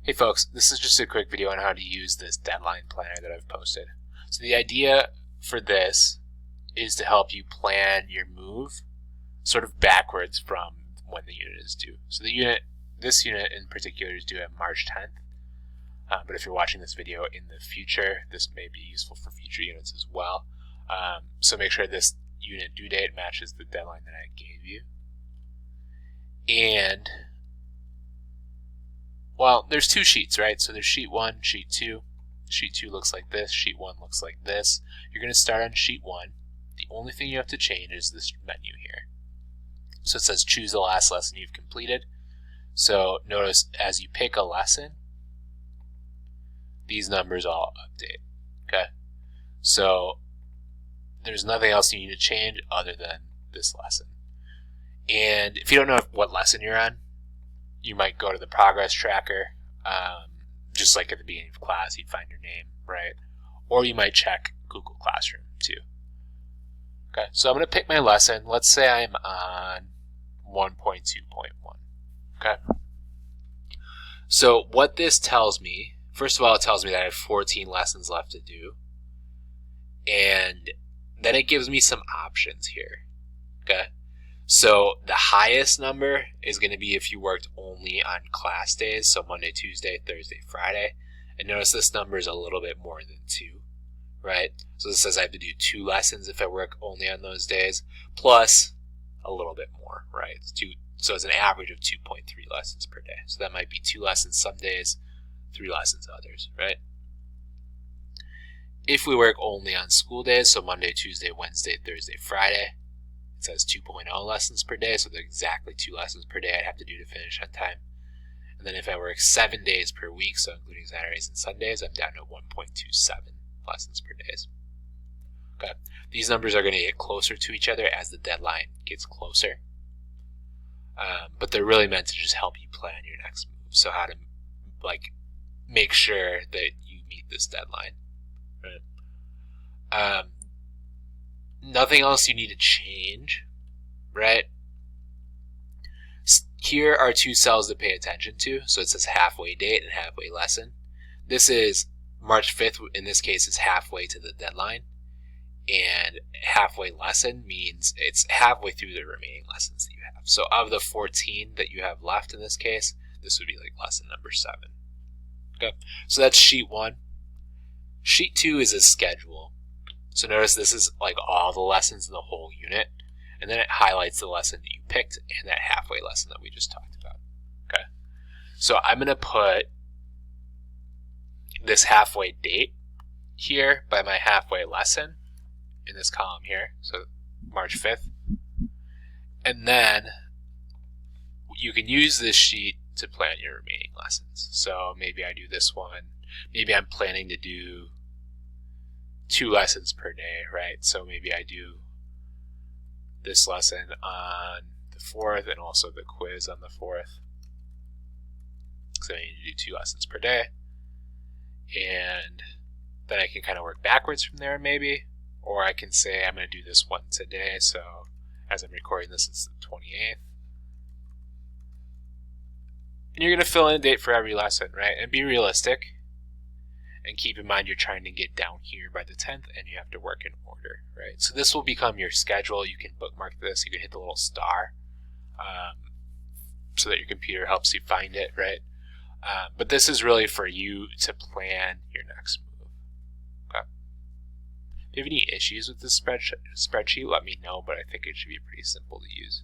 Hey folks, this is just a quick video on how to use this deadline planner that I've posted. So the idea for this is to help you plan your move sort of backwards from when the unit is due. So this unit in particular is due on March 10th. But if you're watching this video in the future, this may be useful for future units as well. So make sure this unit due date matches the deadline that I gave you. And well, there's two sheets, right? So there's sheet 1, sheet 2. Sheet 2 looks like this, sheet 1 looks like this. You're going to start on sheet 1. The only thing you have to change is this menu here. So it says choose the last lesson you've completed. So notice as you pick a lesson, these numbers all update. Okay? So there's nothing else you need to change other than this lesson. And if you don't know what lesson you're on, you might go to the progress tracker, just like at the beginning of class, you'd find your name, right? Or you might check Google Classroom too. Okay, so I'm going to pick my lesson. Let's say I'm on 1.2.1. Okay. So what this tells me, first of all, it tells me that I have 14 lessons left to do. And then it gives me some options here. Okay. So the highest number is going to be if you worked only on class days, so Monday, Tuesday, Thursday, Friday. And notice this number is a little bit more than 2, right? So this says I have to do 2 lessons if I work only on those days, plus a little bit more, right? So it's an average of 2.3 lessons per day. So that might be 2 lessons some days, 3 lessons others, right? If we work only on school days, so Monday, Tuesday, Wednesday, Thursday, Friday, it says 2.0 lessons per day, so there's exactly 2 lessons per day I'd have to do to finish on time. And then if I work 7 days per week, so including Saturdays and Sundays, I'm down to 1.27 lessons per day. Okay. These numbers are going to get closer to each other as the deadline gets closer. But they're really meant to just help you plan your next move. So how to make sure that you meet this deadline. Right? Nothing else you need to change, right? Here are 2 cells to pay attention to. So it says halfway date and halfway lesson. This is March 5th, in this case, is halfway to the deadline. And halfway lesson means it's halfway through the remaining lessons that you have. So of the 14 that you have left in this case, this would be like lesson number 7. Okay, so that's sheet 1. Sheet 2 is a schedule. So notice this is like all the lessons in the whole unit, and then it highlights the lesson that you picked and that halfway lesson that we just talked about. Okay, so I'm going to put this halfway date here by my halfway lesson in this column here, so March 5th. And then you can use this sheet to plan your remaining lessons. So maybe I do this one. Maybe I'm planning to do 2 lessons per day, right? So maybe I do this lesson on the 4th and also the quiz on the 4th. So I need to do 2 lessons per day. And then I can kind of work backwards from there maybe. Or I can say I'm going to do this once a day. So as I'm recording this, it's the 28th. And you're going to fill in a date for every lesson, right? And be realistic. And keep in mind you're trying to get down here by the 10th and you have to work in order, right? So this will become your schedule. You can bookmark this. You can hit the little star so that your computer helps you find it, right? But this is really for you to plan your next move. Okay. If you have any issues with this spreadsheet, let me know, but I think it should be pretty simple to use.